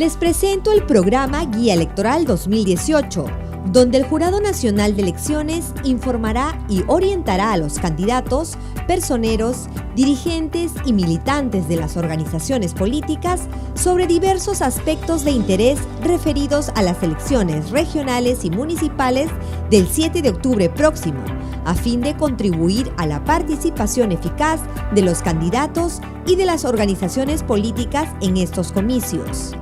Les presento el programa Guía Electoral 2018, donde el Jurado Nacional de Elecciones informará y orientará a los candidatos, personeros, dirigentes y militantes de las organizaciones políticas sobre diversos aspectos de interés referidos a las elecciones regionales y municipales del 7 de octubre próximo, a fin de contribuir a la participación eficaz de los candidatos y de las organizaciones políticas en estos comicios.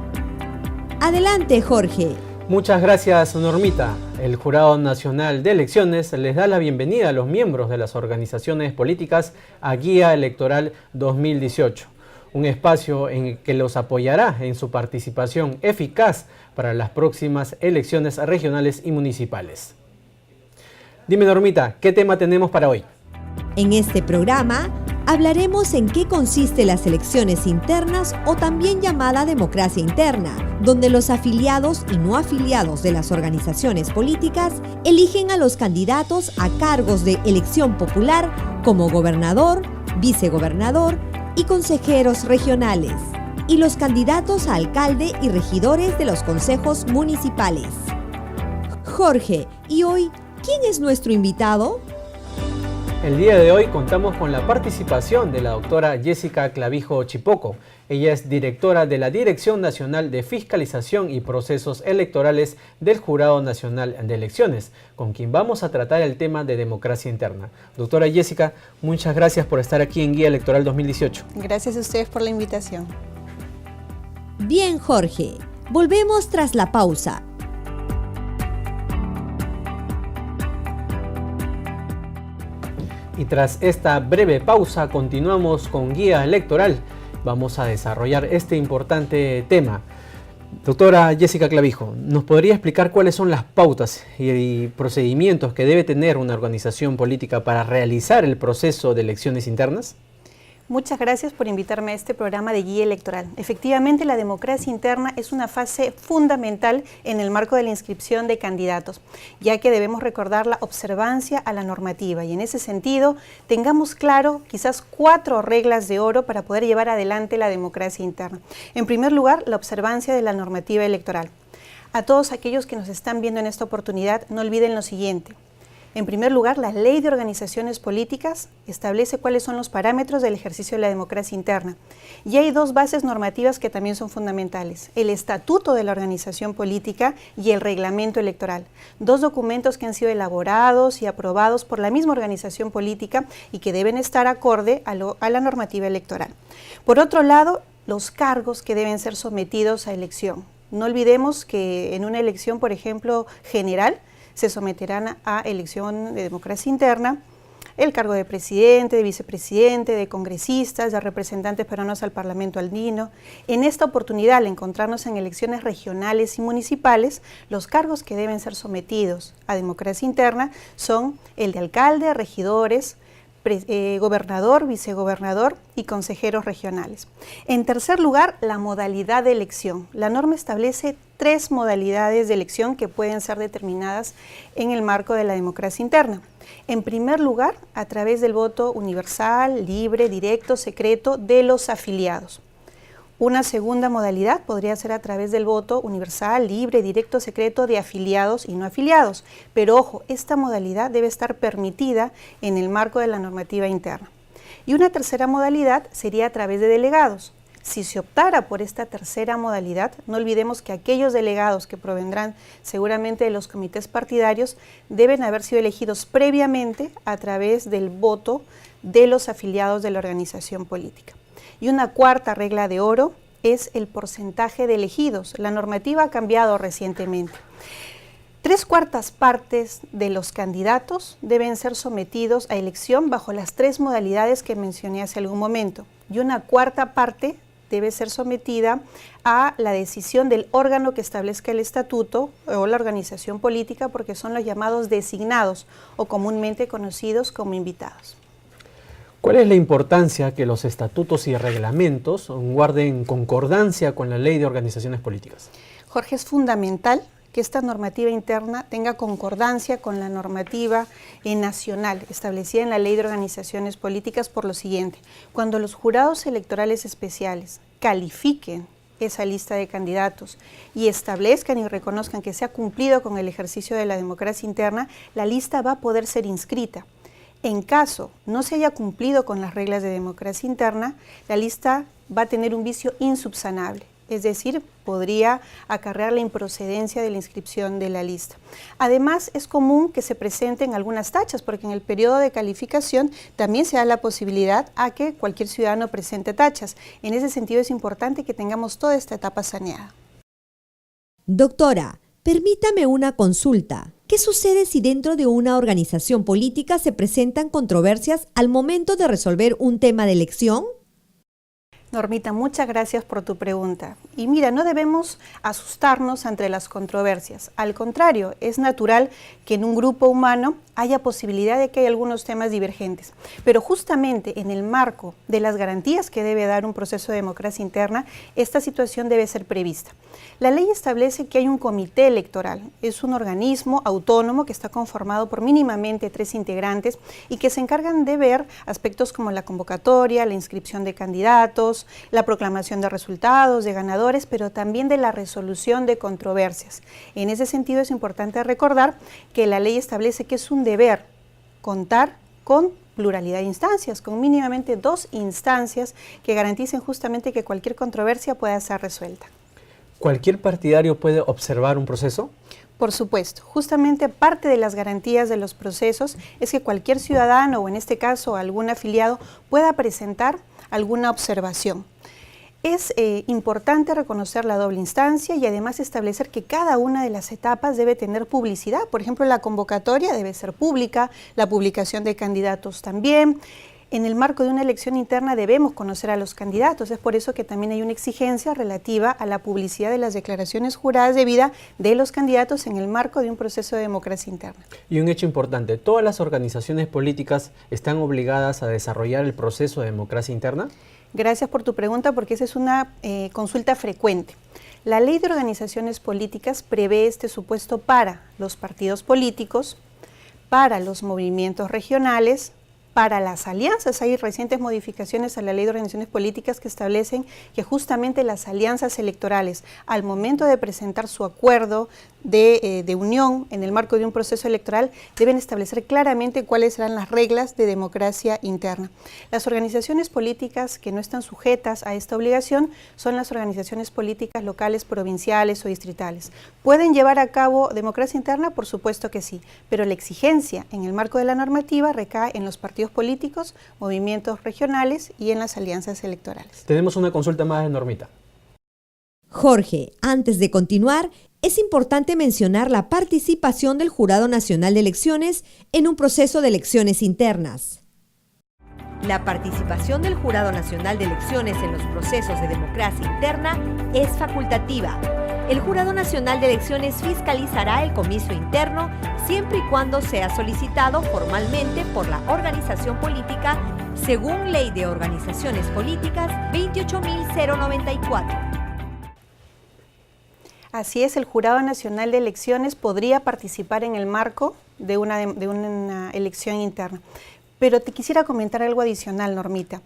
Adelante, Jorge. Muchas gracias, Normita. El Jurado Nacional de Elecciones les da la bienvenida a los miembros de las organizaciones políticas a Guía Electoral 2018, un espacio en el que los apoyará en su participación eficaz para las próximas elecciones regionales y municipales. Dime, Normita, ¿qué tema tenemos para hoy? En este programa hablaremos en qué consiste las elecciones internas o también llamada democracia interna, donde los afiliados y no afiliados de las organizaciones políticas eligen a los candidatos a cargos de elección popular como gobernador, vicegobernador y consejeros regionales, y los candidatos a alcalde y regidores de los consejos municipales. Jorge, ¿y hoy quién es nuestro invitado? El día de hoy contamos con la participación de la doctora Jessica Clavijo Chipoco. Ella es directora de la Dirección Nacional de Fiscalización y Procesos Electorales del Jurado Nacional de Elecciones, con quien vamos a tratar el tema de democracia interna. Doctora Jessica, muchas gracias por estar aquí en Guía Electoral 2018. Gracias a ustedes por la invitación. Bien, Jorge, volvemos tras la pausa. Y tras esta breve pausa continuamos con Guía Electoral. Vamos a desarrollar este importante tema. Doctora Jessica Clavijo, ¿nos podría explicar cuáles son las pautas y procedimientos que debe tener una organización política para realizar el proceso de elecciones internas? Muchas gracias por invitarme a este programa de Guía Electoral. Efectivamente, la democracia interna es una fase fundamental en el marco de la inscripción de candidatos, ya que debemos recordar la observancia a la normativa y en ese sentido tengamos claro quizás 4 reglas de oro para poder llevar adelante la democracia interna. En primer lugar, la observancia de la normativa electoral. A todos aquellos que nos están viendo en esta oportunidad, no olviden lo siguiente. En primer lugar, la Ley de Organizaciones Políticas establece cuáles son los parámetros del ejercicio de la democracia interna. Y hay 2 bases normativas que también son fundamentales: el Estatuto de la Organización Política y el Reglamento Electoral. 2 documentos que han sido elaborados y aprobados por la misma organización política y que deben estar acorde a la normativa electoral. Por otro lado, los cargos que deben ser sometidos a elección. No olvidemos que en una elección, por ejemplo, general, se someterán a elección de democracia interna el cargo de presidente, de vicepresidente, de congresistas, de representantes peruanos al Parlamento andino. En esta oportunidad, al encontrarnos en elecciones regionales y municipales, los cargos que deben ser sometidos a democracia interna son el de alcalde, regidores, gobernador, vicegobernador y consejeros regionales. En tercer lugar, la modalidad de elección. La norma establece 3 modalidades de elección que pueden ser determinadas en el marco de la democracia interna. En primer lugar, a través del voto universal, libre, directo, secreto de los afiliados. Una segunda modalidad podría ser a través del voto universal, libre, directo, secreto de afiliados y no afiliados. Pero ojo, esta modalidad debe estar permitida en el marco de la normativa interna. Y una tercera modalidad sería a través de delegados. Si se optara por esta tercera modalidad, no olvidemos que aquellos delegados que provendrán seguramente de los comités partidarios deben haber sido elegidos previamente a través del voto de los afiliados de la organización política. Y una cuarta regla de oro es el porcentaje de elegidos. La normativa ha cambiado recientemente. 3/4 partes de los candidatos deben ser sometidos a elección bajo las 3 modalidades que mencioné hace algún momento. Y una 1/4 parte debe ser sometida a la decisión del órgano que establezca el estatuto o la organización política, porque son los llamados designados o comúnmente conocidos como invitados. ¿Cuál es la importancia que los estatutos y reglamentos guarden concordancia con la Ley de Organizaciones Políticas? Jorge, es fundamental que esta normativa interna tenga concordancia con la normativa nacional establecida en la Ley de Organizaciones Políticas por lo siguiente: cuando los jurados electorales especiales califiquen esa lista de candidatos y establezcan y reconozcan que se ha cumplido con el ejercicio de la democracia interna, la lista va a poder ser inscrita. En caso no se haya cumplido con las reglas de democracia interna, la lista va a tener un vicio insubsanable. Es decir, podría acarrear la improcedencia de la inscripción de la lista. Además, es común que se presenten algunas tachas, porque en el periodo de calificación también se da la posibilidad a que cualquier ciudadano presente tachas. En ese sentido, es importante que tengamos toda esta etapa saneada. Doctora, permítame una consulta. ¿Qué sucede si dentro de una organización política se presentan controversias al momento de resolver un tema de elección? Normita, muchas gracias por tu pregunta. Y mira, no debemos asustarnos ante las controversias. Al contrario, es natural que en un grupo humano haya posibilidad de que haya algunos temas divergentes. Pero justamente en el marco de las garantías que debe dar un proceso de democracia interna, esta situación debe ser prevista. La ley establece que hay un comité electoral. Es un organismo autónomo que está conformado por mínimamente 3 integrantes y que se encargan de ver aspectos como la convocatoria, la inscripción de candidatos, la proclamación de resultados, de ganadores, pero también de la resolución de controversias. En ese sentido es importante recordar que la ley establece que es un deber contar con pluralidad de instancias, con mínimamente 2 instancias que garanticen justamente que cualquier controversia pueda ser resuelta. ¿Cualquier partidario puede observar un proceso? Por supuesto, justamente parte de las garantías de los procesos es que cualquier ciudadano, o en este caso algún afiliado, pueda presentar alguna observación. Es importante reconocer la doble instancia y además establecer que cada una de las etapas debe tener publicidad. Por ejemplo, la convocatoria debe ser pública, la publicación de candidatos también. En el marco de una elección interna debemos conocer a los candidatos, es por eso que también hay una exigencia relativa a la publicidad de las declaraciones juradas de vida de los candidatos en el marco de un proceso de democracia interna. Y un hecho importante, ¿todas las organizaciones políticas están obligadas a desarrollar el proceso de democracia interna? Gracias por tu pregunta, porque esa es una consulta frecuente. La Ley de Organizaciones Políticas prevé este supuesto para los partidos políticos, para los movimientos regionales, para las alianzas. Hay recientes modificaciones a la Ley de Organizaciones Políticas que establecen que justamente las alianzas electorales, al momento de presentar su acuerdo de unión en el marco de un proceso electoral, deben establecer claramente cuáles serán las reglas de democracia interna. Las organizaciones políticas que no están sujetas a esta obligación son las organizaciones políticas locales, provinciales o distritales. ¿Pueden llevar a cabo democracia interna? Por supuesto que sí, pero la exigencia en el marco de la normativa recae en los partidos políticos, movimientos regionales y en las alianzas electorales. Tenemos una consulta más de Normita. Jorge, antes de continuar, es importante mencionar la participación del Jurado Nacional de Elecciones en un proceso de elecciones internas. La participación del Jurado Nacional de Elecciones en los procesos de democracia interna es facultativa. El Jurado Nacional de Elecciones fiscalizará el comicio interno siempre y cuando sea solicitado formalmente por la organización política según Ley de Organizaciones Políticas 28.094. Así es, el Jurado Nacional de Elecciones podría participar en el marco de una elección interna. Pero te quisiera comentar algo adicional, Normita.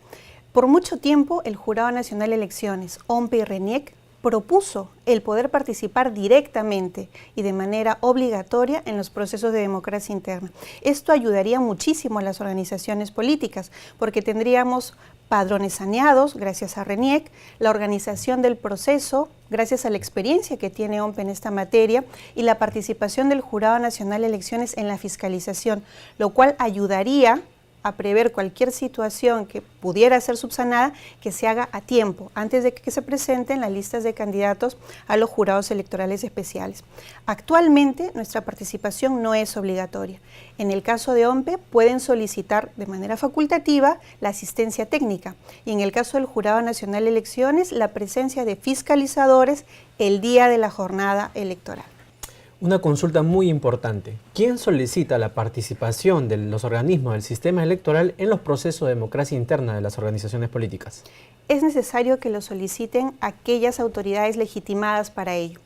Por mucho tiempo, el Jurado Nacional de Elecciones, OMPE y RENIEC, propuso el poder participar directamente y de manera obligatoria en los procesos de democracia interna. Esto ayudaría muchísimo a las organizaciones políticas, porque tendríamos padrones saneados, gracias a RENIEC, la organización del proceso, gracias a la experiencia que tiene OMPE en esta materia, y la participación del Jurado Nacional de Elecciones en la fiscalización, lo cual ayudaría a prever cualquier situación que pudiera ser subsanada, que se haga a tiempo, antes de que se presenten las listas de candidatos a los jurados electorales especiales. Actualmente, nuestra participación no es obligatoria. En el caso de OMPE, pueden solicitar de manera facultativa la asistencia técnica, y en el caso del Jurado Nacional de Elecciones, la presencia de fiscalizadores el día de la jornada electoral. Una consulta muy importante. ¿Quién solicita la participación de los organismos del sistema electoral en los procesos de democracia interna de las organizaciones políticas? Es necesario que lo soliciten aquellas autoridades legitimadas para ello.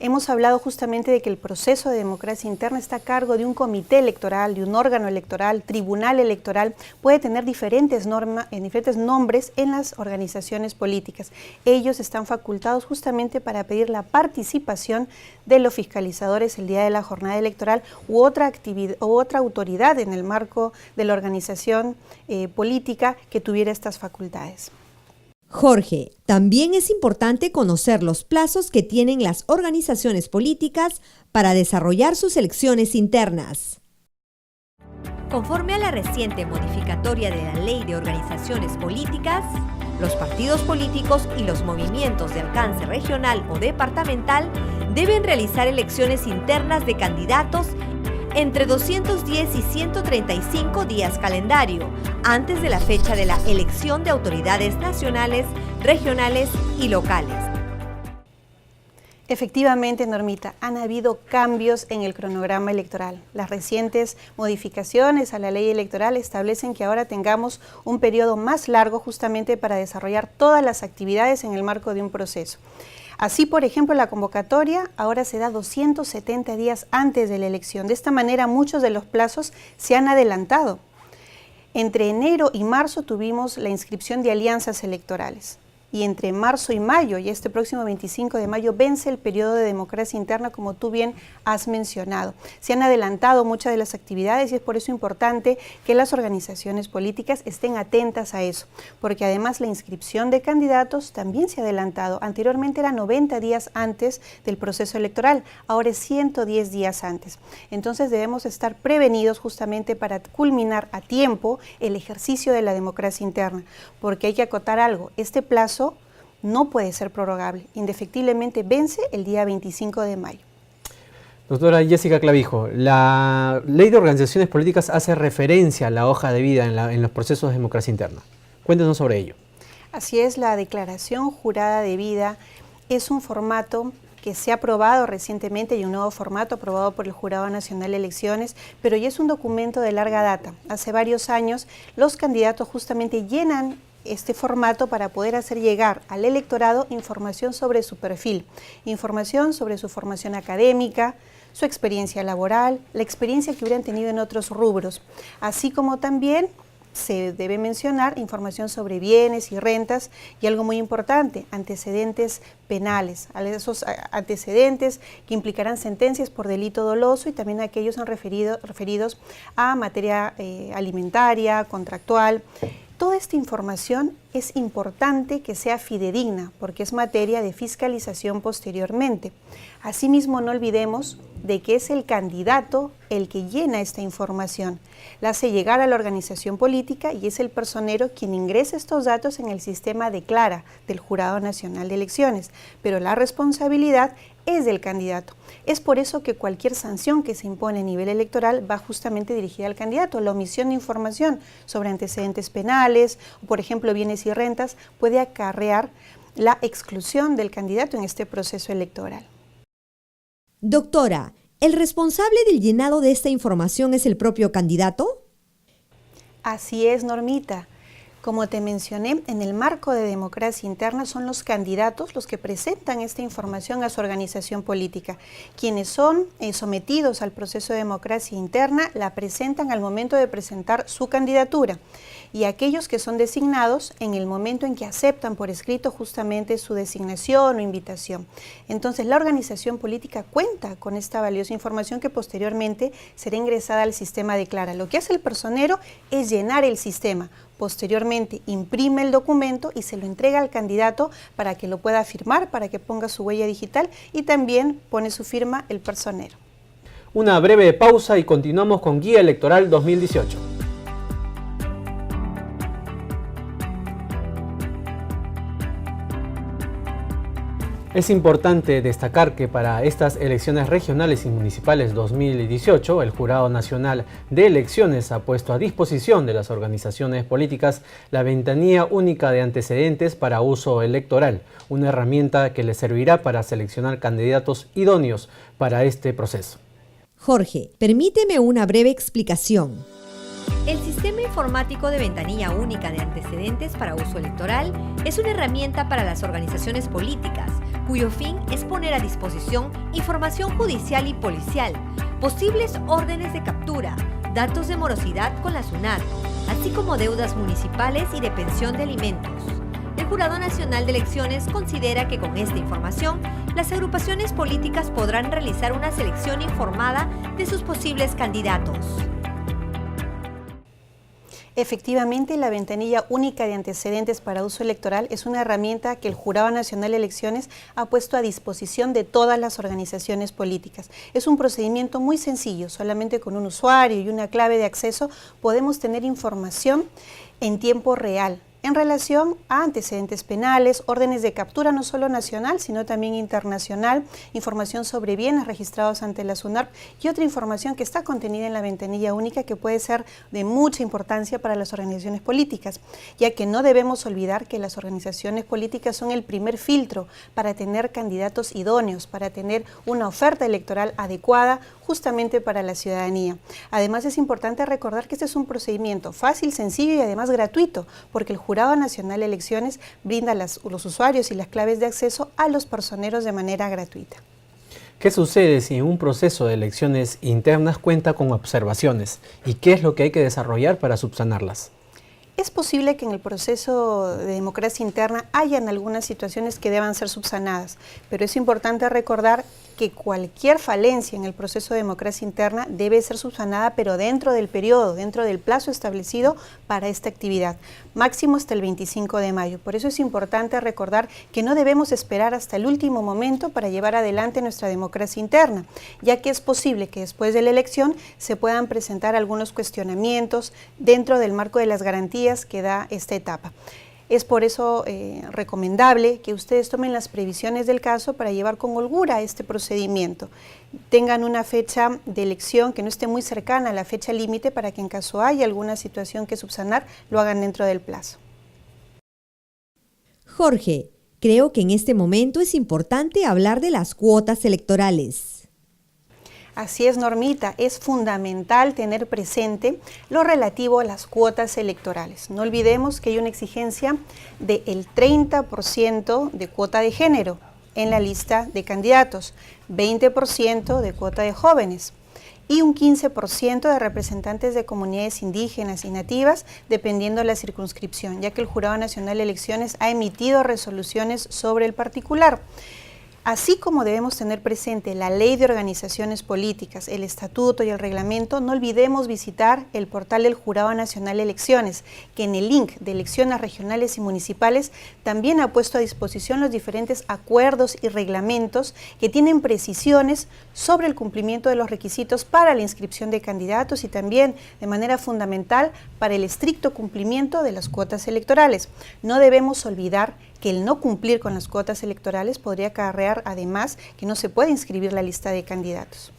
Hemos hablado justamente de que el proceso de democracia interna está a cargo de un comité electoral, de un órgano electoral, tribunal electoral, puede tener diferentes nombres en las organizaciones políticas. Ellos están facultados justamente para pedir la participación de los fiscalizadores el día de la jornada electoral u otra autoridad en el marco de la organización política que tuviera estas facultades. Jorge, también es importante conocer los plazos que tienen las organizaciones políticas para desarrollar sus elecciones internas. Conforme a la reciente modificatoria de la Ley de Organizaciones Políticas, los partidos políticos y los movimientos de alcance regional o departamental deben realizar elecciones internas de candidatos entre 210 y 135 días calendario, antes de la fecha de la elección de autoridades nacionales, regionales y locales. Efectivamente, Normita, han habido cambios en el cronograma electoral. Las recientes modificaciones a la ley electoral establecen que ahora tengamos un periodo más largo justamente para desarrollar todas las actividades en el marco de un proceso. Así, por ejemplo, la convocatoria ahora se da 270 días antes de la elección. De esta manera, muchos de los plazos se han adelantado. Entre enero y marzo tuvimos la inscripción de alianzas electorales. Y entre marzo y mayo, y este próximo 25 de mayo, vence el periodo de democracia interna, como tú bien has mencionado. Se han adelantado muchas de las actividades y es por eso importante que las organizaciones políticas estén atentas a eso, porque además la inscripción de candidatos también se ha adelantado. Anteriormente era 90 días antes del proceso electoral, ahora es 110 días antes. Entonces debemos estar prevenidos justamente para culminar a tiempo el ejercicio de la democracia interna, porque hay que acotar algo, este plazo no puede ser prorrogable, indefectiblemente vence el día 25 de mayo. Doctora Jessica Clavijo, la Ley de Organizaciones Políticas hace referencia a la hoja de vida en los procesos de democracia interna. Cuéntenos sobre ello. Así es, la declaración jurada de vida es un formato que se ha aprobado recientemente y un nuevo formato aprobado por el Jurado Nacional de Elecciones, pero ya es un documento de larga data. Hace varios años los candidatos justamente llenan este formato para poder hacer llegar al electorado información sobre su perfil, información sobre su formación académica, su experiencia laboral, la experiencia que hubieran tenido en otros rubros, así como también se debe mencionar información sobre bienes y rentas y algo muy importante, antecedentes penales, esos antecedentes que implicarán sentencias por delito doloso y también aquellos referidos a materia alimentaria, contractual. Toda esta información es importante que sea fidedigna porque es materia de fiscalización posteriormente. Asimismo, no olvidemos de que es el candidato el que llena esta información, la hace llegar a la organización política y es el personero quien ingresa estos datos en el sistema de Clara del Jurado Nacional de Elecciones, pero la responsabilidad es del candidato. Es por eso que cualquier sanción que se impone a nivel electoral va justamente dirigida al candidato. La omisión de información sobre antecedentes penales, o por ejemplo bienes y rentas, puede acarrear la exclusión del candidato en este proceso electoral. Doctora, ¿el responsable del llenado de esta información es el propio candidato? Así es, Normita. Como te mencioné, en el marco de democracia interna son los candidatos los que presentan esta información a su organización política. Quienes son sometidos al proceso de democracia interna la presentan al momento de presentar su candidatura y aquellos que son designados en el momento en que aceptan por escrito justamente su designación o invitación. Entonces la organización política cuenta con esta valiosa información que posteriormente será ingresada al sistema de Clara. Lo que hace el personero es llenar el sistema. Posteriormente imprime el documento y se lo entrega al candidato para que lo pueda firmar, para que ponga su huella digital y también pone su firma el personero. Una breve pausa y continuamos con Guía Electoral 2018. Es importante destacar que para estas elecciones regionales y municipales 2018, el Jurado Nacional de Elecciones ha puesto a disposición de las organizaciones políticas la ventanilla única de antecedentes para uso electoral, una herramienta que les servirá para seleccionar candidatos idóneos para este proceso. Jorge, permíteme una breve explicación. El Sistema Informático de Ventanilla Única de Antecedentes para Uso Electoral es una herramienta para las organizaciones políticas, cuyo fin es poner a disposición información judicial y policial, posibles órdenes de captura, datos de morosidad con la SUNAT, así como deudas municipales y de pensión de alimentos. El Jurado Nacional de Elecciones considera que con esta información, las agrupaciones políticas podrán realizar una selección informada de sus posibles candidatos. Efectivamente, la ventanilla única de antecedentes para uso electoral es una herramienta que el Jurado Nacional de Elecciones ha puesto a disposición de todas las organizaciones políticas. Es un procedimiento muy sencillo, solamente con un usuario y una clave de acceso podemos tener información en tiempo real en relación a antecedentes penales, órdenes de captura no solo nacional, sino también internacional, información sobre bienes registrados ante la SUNARP y otra información que está contenida en la ventanilla única que puede ser de mucha importancia para las organizaciones políticas, ya que no debemos olvidar que las organizaciones políticas son el primer filtro para tener candidatos idóneos, para tener una oferta electoral adecuada justamente para la ciudadanía. Además, es importante recordar que este es un procedimiento fácil, sencillo y además gratuito, porque el Jurado Nacional de Elecciones brinda los usuarios y las claves de acceso a los personeros de manera gratuita. ¿Qué sucede si un proceso de elecciones internas cuenta con observaciones? ¿Y qué es lo que hay que desarrollar para subsanarlas? Es posible que en el proceso de democracia interna hayan algunas situaciones que deban ser subsanadas, pero es importante recordar que cualquier falencia en el proceso de democracia interna debe ser subsanada, pero dentro del periodo, dentro del plazo establecido para esta actividad, máximo hasta el 25 de mayo. Por eso es importante recordar que no debemos esperar hasta el último momento para llevar adelante nuestra democracia interna, ya que es posible que después de la elección se puedan presentar algunos cuestionamientos dentro del marco de las garantías que da esta etapa. Es por eso recomendable que ustedes tomen las previsiones del caso para llevar con holgura este procedimiento. Tengan una fecha de elección que no esté muy cercana a la fecha límite para que en caso haya alguna situación que subsanar, lo hagan dentro del plazo. Jorge, creo que en este momento es importante hablar de las cuotas electorales. Así es, Normita, es fundamental tener presente lo relativo a las cuotas electorales. No olvidemos que hay una exigencia del 30% de cuota de género en la lista de candidatos, 20% de cuota de jóvenes y un 15% de representantes de comunidades indígenas y nativas, dependiendo de la circunscripción, ya que el Jurado Nacional de Elecciones ha emitido resoluciones sobre el particular. Así como debemos tener presente la Ley de Organizaciones Políticas, el Estatuto y el Reglamento, no olvidemos visitar el portal del Jurado Nacional de Elecciones, que en el link de elecciones regionales y municipales también ha puesto a disposición los diferentes acuerdos y reglamentos que tienen precisiones sobre el cumplimiento de los requisitos para la inscripción de candidatos y también, de manera fundamental, para el estricto cumplimiento de las cuotas electorales. No debemos olvidar que el no cumplir con las cuotas electorales podría acarrear además que no se puede inscribir la lista de candidatos.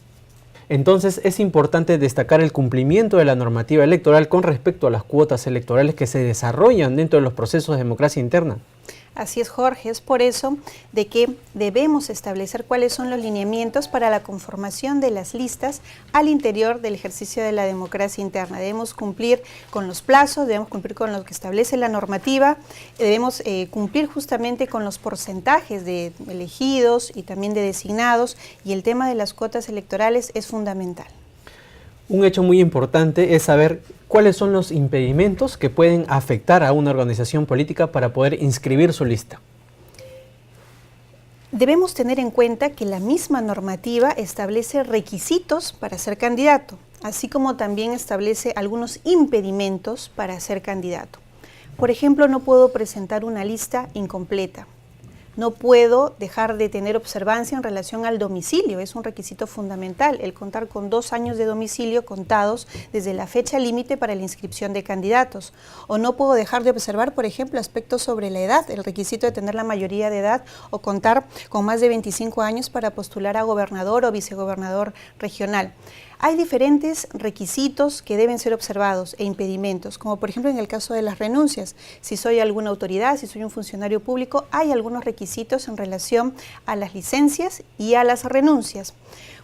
Entonces es importante destacar el cumplimiento de la normativa electoral con respecto a las cuotas electorales que se desarrollan dentro de los procesos de democracia interna. Así es, Jorge, es por eso de que debemos establecer cuáles son los lineamientos para la conformación de las listas al interior del ejercicio de la democracia interna. Debemos cumplir con los plazos, debemos cumplir con lo que establece la normativa, debemos cumplir justamente con los porcentajes de elegidos y también de designados, y el tema de las cuotas electorales es fundamental. Un hecho muy importante es saber cuáles son los impedimentos que pueden afectar a una organización política para poder inscribir su lista. Debemos tener en cuenta que la misma normativa establece requisitos para ser candidato, así como también establece algunos impedimentos para ser candidato. Por ejemplo, no puedo presentar una lista incompleta. No puedo dejar de tener observancia en relación al domicilio, es un requisito fundamental, el contar con 2 años de domicilio contados desde la fecha límite para la inscripción de candidatos. O no puedo dejar de observar, por ejemplo, aspectos sobre la edad, el requisito de tener la mayoría de edad o contar con más de 25 años para postular a gobernador o vicegobernador regional. Hay diferentes requisitos que deben ser observados e impedimentos, como por ejemplo en el caso de las renuncias. Si soy alguna autoridad, si soy un funcionario público, hay algunos requisitos en relación a las licencias y a las renuncias.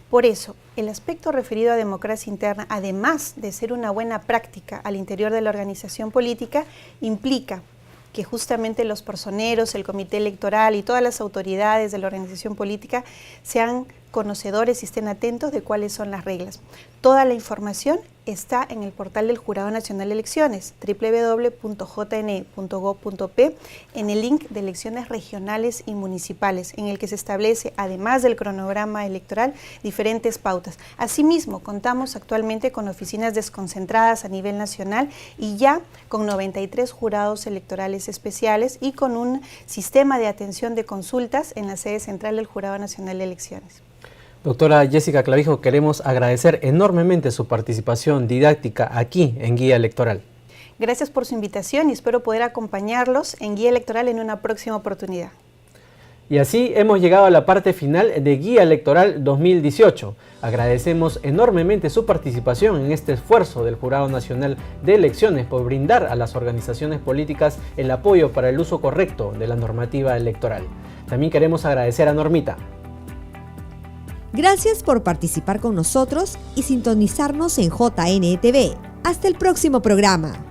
Por eso, el aspecto referido a democracia interna, además de ser una buena práctica al interior de la organización política, implica que justamente los personeros, el comité electoral y todas las autoridades de la organización política sean conocedores y estén atentos de cuáles son las reglas. Toda la información está en el portal del Jurado Nacional de Elecciones, www.jne.gov.p, en el link de elecciones regionales y municipales, en el que se establece, además del cronograma electoral, diferentes pautas. Asimismo, contamos actualmente con oficinas desconcentradas a nivel nacional y ya con 93 jurados electorales especiales y con un sistema de atención de consultas en la sede central del Jurado Nacional de Elecciones. Doctora Jessica Clavijo, queremos agradecer enormemente su participación didáctica aquí en Guía Electoral. Gracias por su invitación y espero poder acompañarlos en Guía Electoral en una próxima oportunidad. Y así hemos llegado a la parte final de Guía Electoral 2018. Agradecemos enormemente su participación en este esfuerzo del Jurado Nacional de Elecciones por brindar a las organizaciones políticas el apoyo para el uso correcto de la normativa electoral. También queremos agradecer a Normita. Gracias por participar con nosotros y sintonizarnos en JNTV. Hasta el próximo programa.